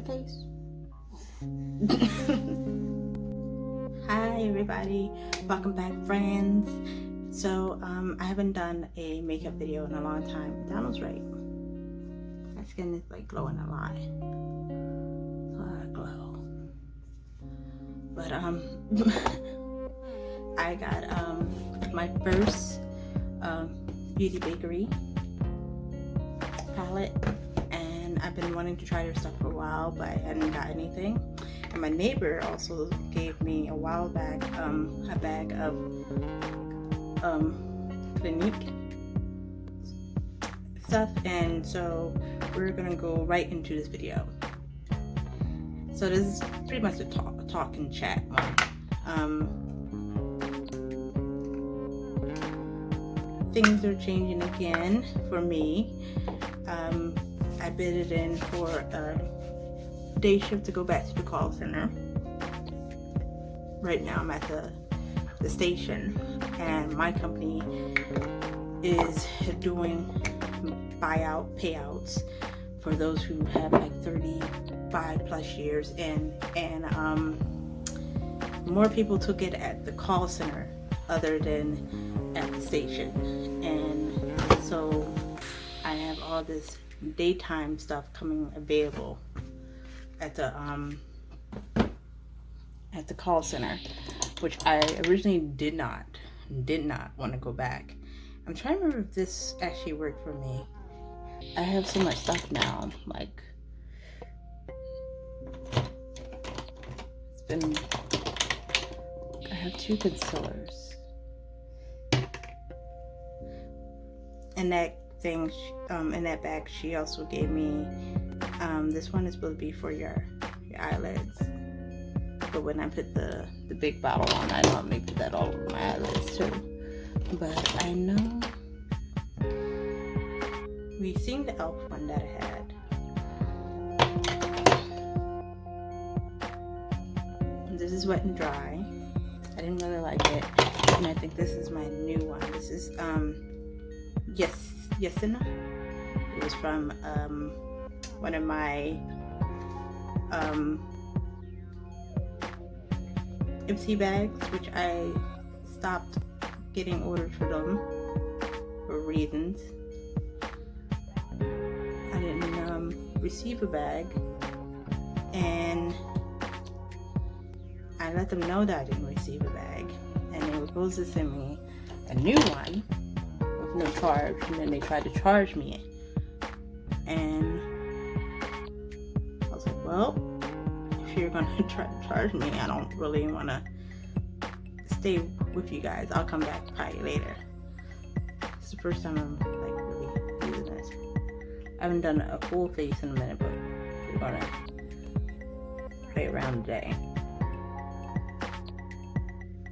the case? Hi everybody, welcome back friends. So I haven't done a makeup video in a long time. Donald's right, my skin is like glowing a lot glow, but I got my first Beauty Bakery palette, and I've been wanting to try their stuff for a while, but I hadn't got anything. And my neighbor also gave me a while back a bag of Clinique stuff, and so we're gonna go right into this video. So this is pretty much a talk and chat one. Things are changing again for me. I bid it in for a day shift to go back to the call center. Right now I'm at the station, and my company is doing payouts for those who have like 35 plus years in, and more people took it at the call center other than at the station, and so I have all this daytime stuff coming available at the call center, which I originally did not want to go back. I'm trying to remember if this actually worked for me. I have so much stuff now, like I have 2 concealers. And that thing, in that bag, she also gave me, this one is supposed to be for your eyelids. But when I put the big bottle on, I normally put that all over my eyelids too. But I know, we've seen the e.l.f. one that I had. This is Wet and Dry. I didn't really like it. And I think this is my new one. This is, Yesina. It was from one of my Ipsy bags, which I stopped getting orders for them for reasons. I didn't receive a bag, and I let them know that I didn't receive a bag, and they were supposed to send me a new one with no charge, and then they tried to charge me, and I was like, well, if you're gonna try to charge me, I don't really want to stay with you guys. I'll come back probably later. It's the first time I'm like really using this. I haven't done a full face in a minute, but we're gonna play around today.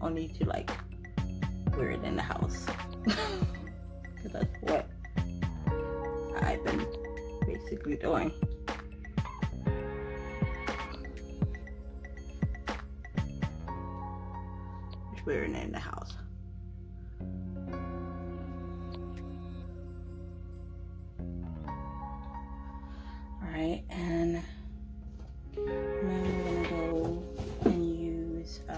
I'll need to like wear it in the house. Because that's what I've been basically doing. Just wearing it in the house. Alright, and now I'm gonna go and use I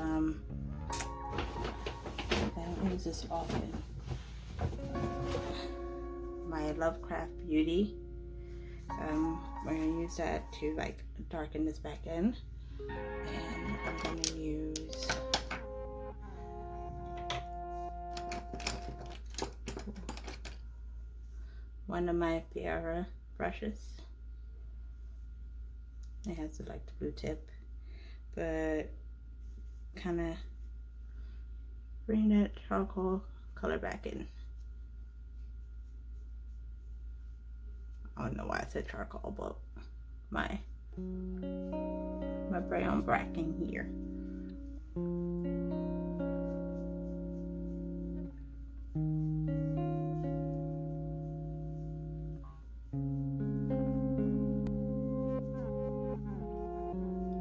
don't use this often. My Lovecraft Beauty. We're gonna use that to like darken this back in, and I'm gonna use one of my Piara brushes. It has like the blue tip, but kind of bring that charcoal color back in. I don't know why I said charcoal, but my brown bracken here.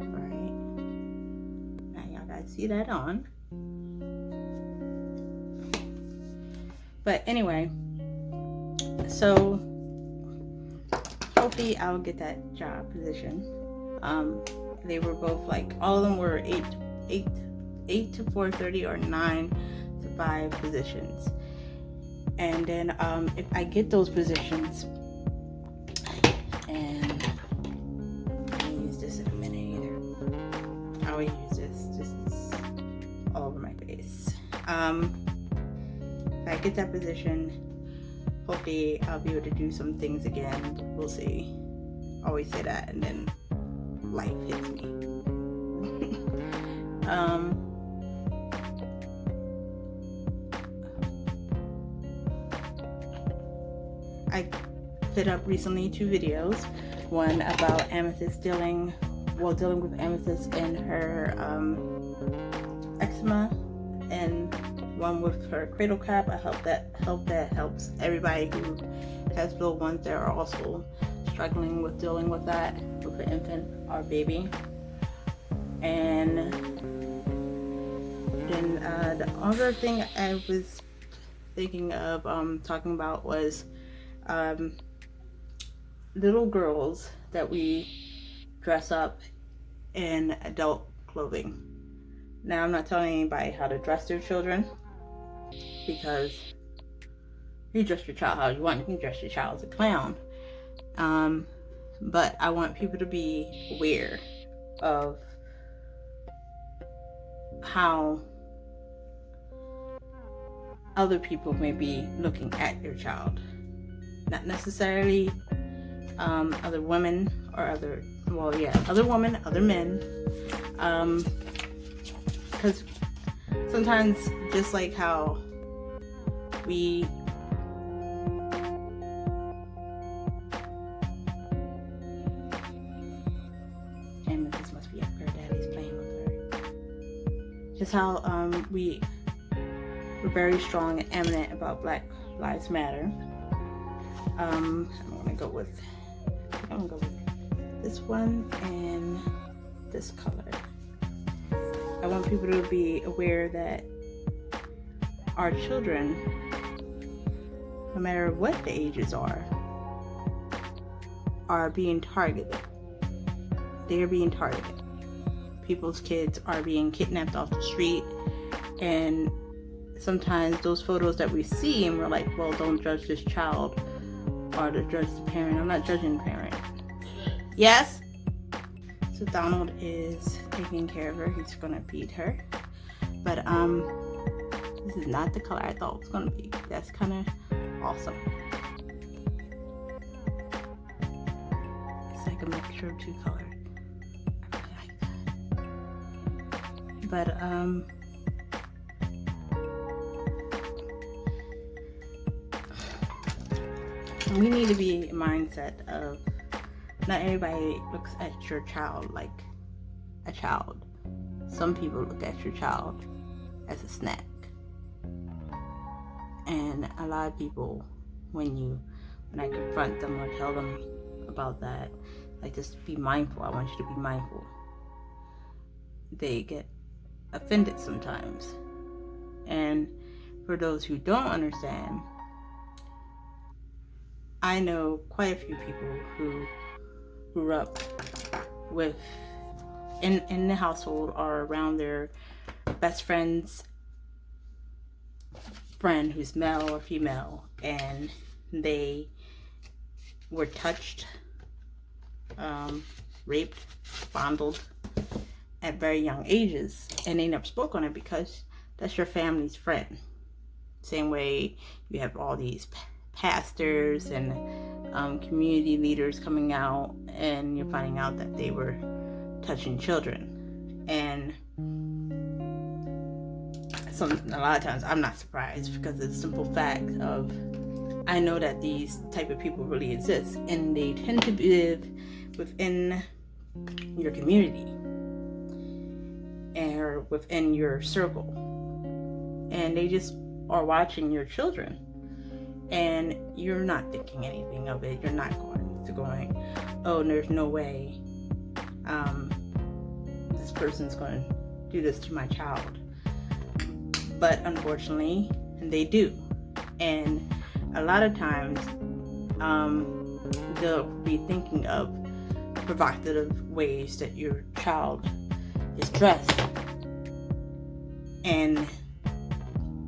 Alright, now y'all guys see that on. But anyway, so hopefully I'll get that job position. They were both like, all of them were 8 to 4:30 or 9 to 5 positions. And then if I get those positions, and I'll use this in a minute either. I always use this. This is all over my face. If I get that position, hopefully I'll be able to do some things again. We'll see. Always say that, and then life hits me. I put up recently 2 videos. One about Amethyst dealing with Amethyst and her eczema, and one with her cradle cap. I hope that helps everybody who has little ones that are also struggling with dealing with that, with an infant or baby. And then the other thing I was thinking of talking about was little girls that we dress up in adult clothing. Now, I'm not telling anybody how to dress their children, because you dress your child how you want. You can dress your child as a clown. But I want people to be aware of how other people may be looking at your child. Not necessarily other women or other women, other men. Because sometimes, just like how we this must be up her daddy's playing with her. Just how we're very strong and eminent about Black Lives Matter. I'm gonna go with this one and this color. I want people to be aware that our children, no matter what the ages are being targeted. They are being targeted. People's kids are being kidnapped off the street, and sometimes those photos that we see and we're like, well, don't judge this child or to judge the parent. I'm not judging the parent. Yes? So Donald is taking care of her. He's gonna feed her. But this is not the color I thought it was gonna be. That's kind of awesome. It's like a mixture of 2 colors. I really like that. But we need to be a mindset of not everybody looks at your child like a child. Some people look at your child as a snack. And a lot of people, when I confront them or tell them about that, like, just be mindful. I want you to be mindful. They get offended sometimes. And for those who don't understand, I know quite a few people who grew up with in the household or around their best friend's friend who's male or female, and they were touched, raped, fondled at very young ages, and they never spoke on it because that's your family's friend. Same way you have all these pastors and community leaders coming out, and you're finding out that they were touching children. And a lot of times I'm not surprised, because it's a simple fact of, I know that these type of people really exist, and they tend to live within your community or within your circle, and they just are watching your children, and you're not thinking anything of it. You're not going, oh, there's no way this person's going to do this to my child. But unfortunately, they do. And a lot of times, they'll be thinking of provocative ways that your child is dressed and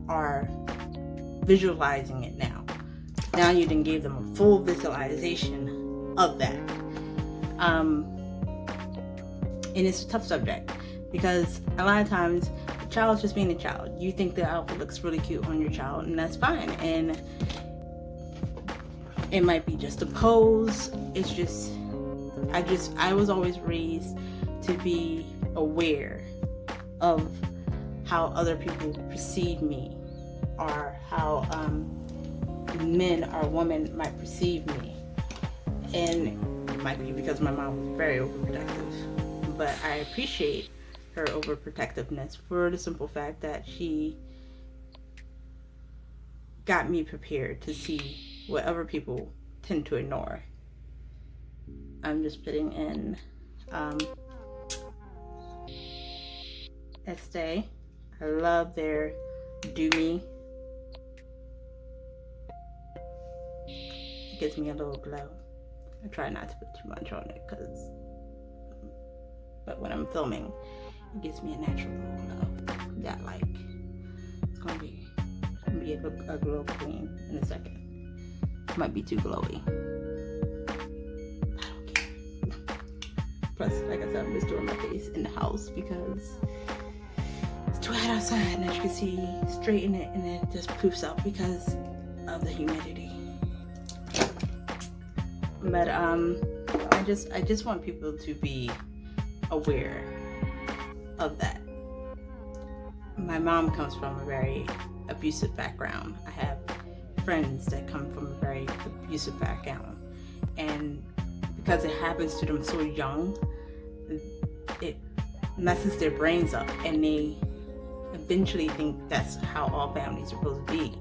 are visualizing it now. Now you didn't give them a full visualization of that. And it's a tough subject because a lot of times the child's just being a child. You think the outfit looks really cute on your child, and that's fine. And it might be just a pose. It's just, I was always raised to be aware of how other people perceive me, or how men or women might perceive me. And it might be because my mom was very overprotective, but I appreciate her overprotectiveness for the simple fact that she got me prepared to see what other people tend to ignore. I'm just putting in Estee. I love their Do Me. It gives me a little glow. I try not to put too much on it, but when I'm filming, it gives me a natural little glow that it's gonna be a glow queen in a second. Might be too glowy. I don't care. Plus, like I said, I'm just doing my face in the house because it's too hot outside, and as you can see, straighten it and it just poofs up because of the humidity. But I just want people to be aware of that. My mom comes from a very abusive background. I have friends that come from a very abusive background, and because it happens to them so young, it messes their brains up, and they eventually think that's how all families are supposed to be.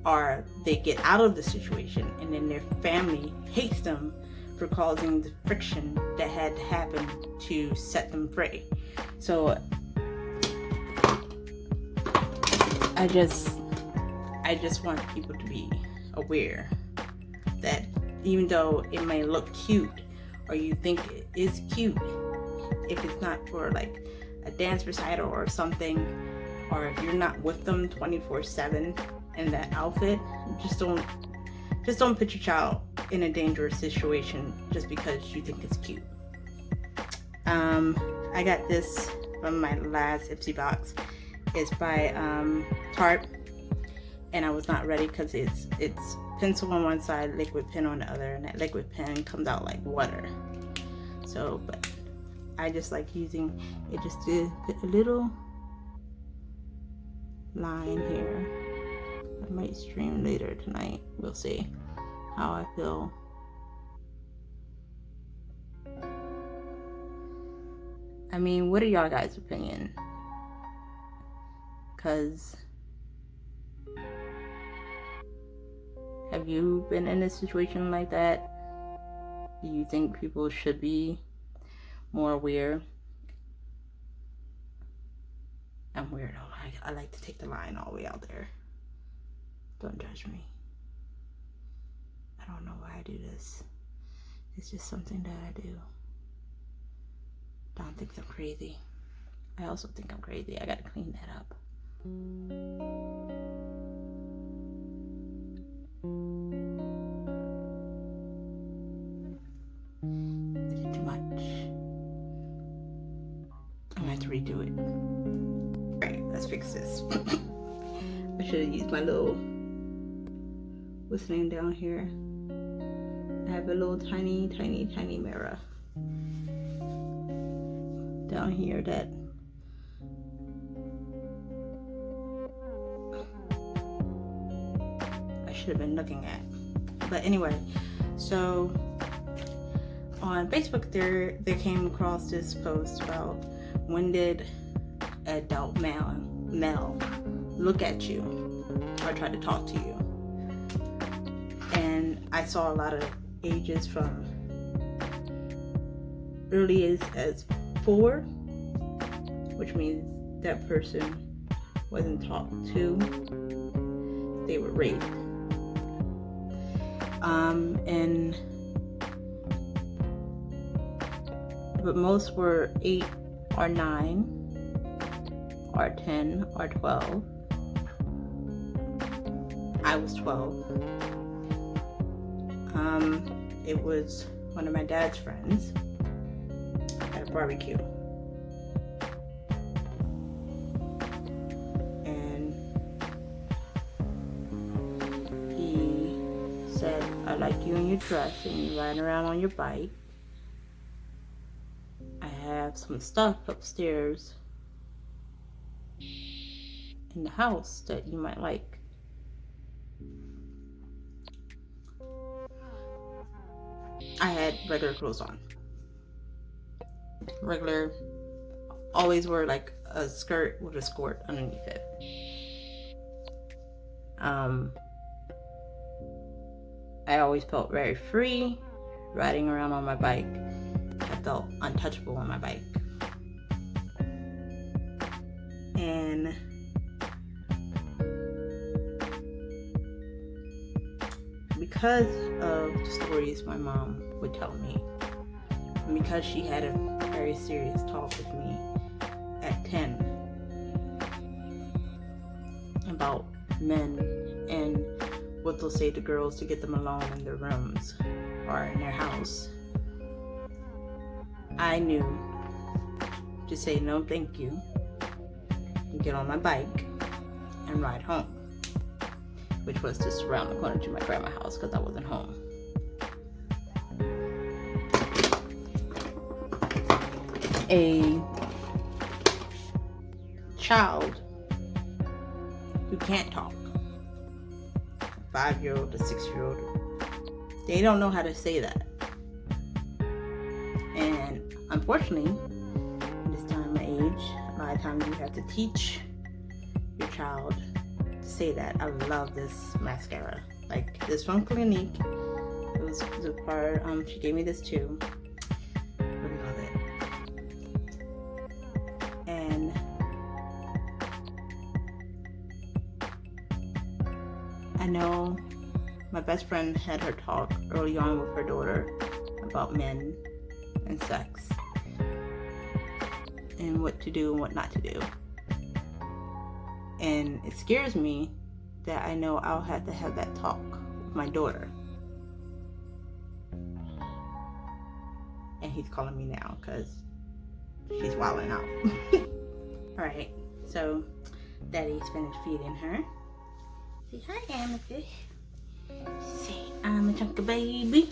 Or they get out of the situation, and then their family hates them for causing the friction that had to happen to set them free. So I just want people to be aware that even though it may look cute, or you think it is cute, if it's not for like a dance recital or something, or if you're not with them 24/7 in that outfit, just don't put your child in a dangerous situation just because you think it's cute. I got this from my last Ipsy box. It's by Tarte, and I was not ready because it's pencil on one side, liquid pen on the other, and that liquid pen comes out like water. So, but I just like using it just to put a little line here. I might stream later tonight. We'll see how I feel. I mean, what are y'all guys' opinion? Because have you been in a situation like that? Do you think people should be more aware? I'm weird. I like to take the line all the way out there. Don't judge me. I don't know why I do this. It's just something that I do. Don't think I'm crazy. I also think I'm crazy. I gotta clean that up. I did too much. I'm gonna have to redo it. Alright, let's fix this. I should have used my little, what's the name down here? I have a little tiny mirror down here that I should have been looking at. But anyway, so on Facebook they came across this post about when did adult male look at you or try to talk to you. And I saw a lot of ages from early as 4, which means that person wasn't talked to, they were raped. And but most were 8 or 9 or 10 or 12. I was 12. It was one of my dad's friends at a barbecue. And he said, "I like you in your dress and you riding around on your bike. I have some stuff upstairs in the house that you might like." I had regular clothes on. Regular, always wore like a skirt with a skirt underneath it. I always felt very free riding around on my bike. I felt untouchable on my bike. And because of the stories my mom would tell me, and because she had a very serious talk with me at 10 about men and what they'll say to girls to get them alone in their rooms or in their house, I knew to say no thank you and get on my bike and ride home, which was just around the corner to my grandma's house because I wasn't home. A child who can't talk, a 5-year-old, a 6-year-old, they don't know how to say that. And unfortunately, this time of age, a lot of times you have to teach your child to say that. I love this mascara. Like this from Clinique. It was the part, she gave me this too. Really love it. And I know my best friend had her talk early on with her daughter about men and sex and what to do and what not to do. And it scares me that I know I'll have to have that talk with my daughter. And he's calling me now because she's wilding out. Alright, so Daddy's finished feeding her. Say hi, Amethyst. Say, I'm a chunky baby.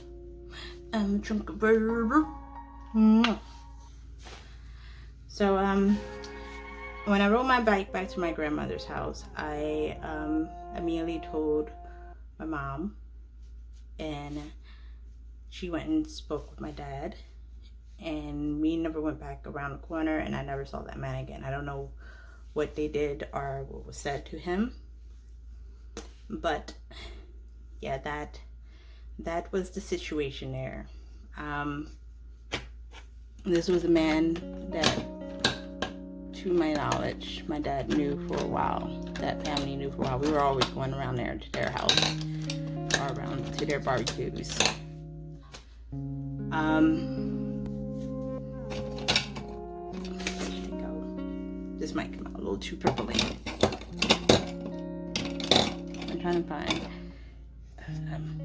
I'm a chunky baby. So, when I rode my bike back to my grandmother's house, I immediately told my mom, and she went and spoke with my dad, and we never went back around the corner, and I never saw that man again. I don't know what they did or what was said to him, but yeah, that was the situation there. This was a man that, to my knowledge, my dad knew for a while. That family knew for a while. We were always going around there to their house or around to their barbecues. There you go. This might come out a little too purpley. I'm trying to find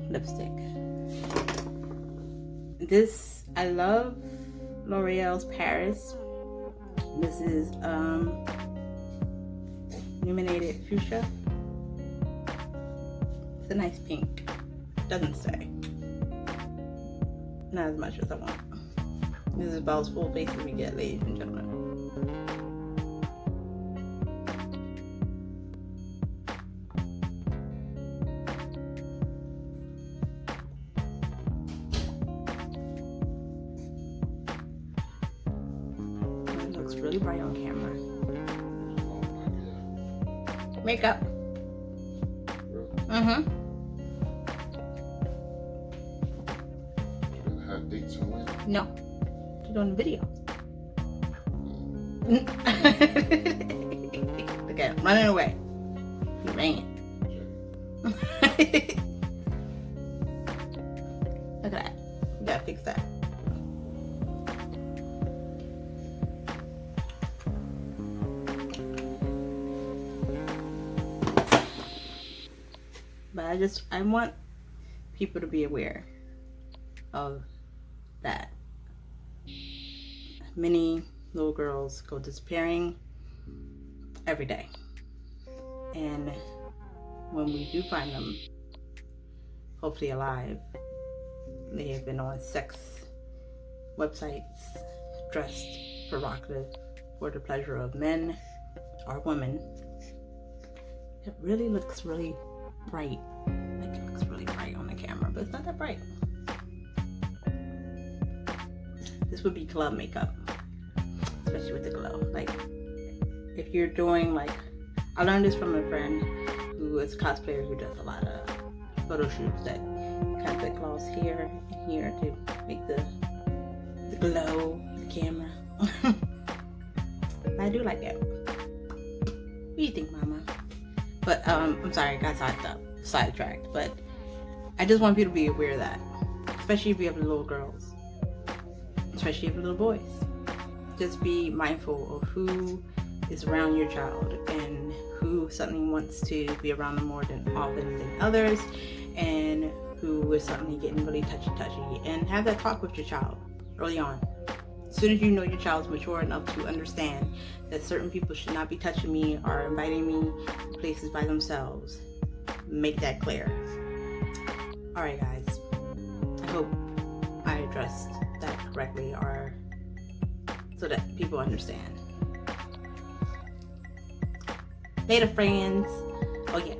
lipstick. This, I love L'Oreal's Paris. This is illuminated fuchsia. It's a nice pink. Doesn't stay. Not as much as I want. This is about as full face as we get, ladies and gentlemen. It looks really bright on camera. Makeup. Mm-hmm. No, she's doing a video. Okay, I'm running away. He ran. Look at that. You gotta fix that. I want people to be aware of that. Many little girls go disappearing every day. And when we do find them, hopefully alive, they have been on sex websites, dressed provocative for the pleasure of men or women. It really looks really bright. Like, it looks really bright on the camera, but it's not that bright. This would be club makeup, especially with the glow. Like, if you're doing, like, I learned this from a friend who is a cosplayer who does a lot of photo shoots that kind of put gloss here and here to make the glow of the camera. I do like it. What do you think, Mama? But I'm sorry, I got sidetracked. But I just want people to be aware of that, especially if you have little girls, especially if you have little boys. Just be mindful of who is around your child and who suddenly wants to be around them more than often than others, and who is suddenly getting really touchy, and have that talk with your child early on. As soon as you know your child's mature enough to understand that certain people should not be touching me or inviting me to places by themselves, make that clear. Alright guys, I hope I addressed that correctly, or so that people understand. Later friends. Oh yeah,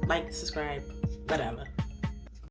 like, subscribe, whatever.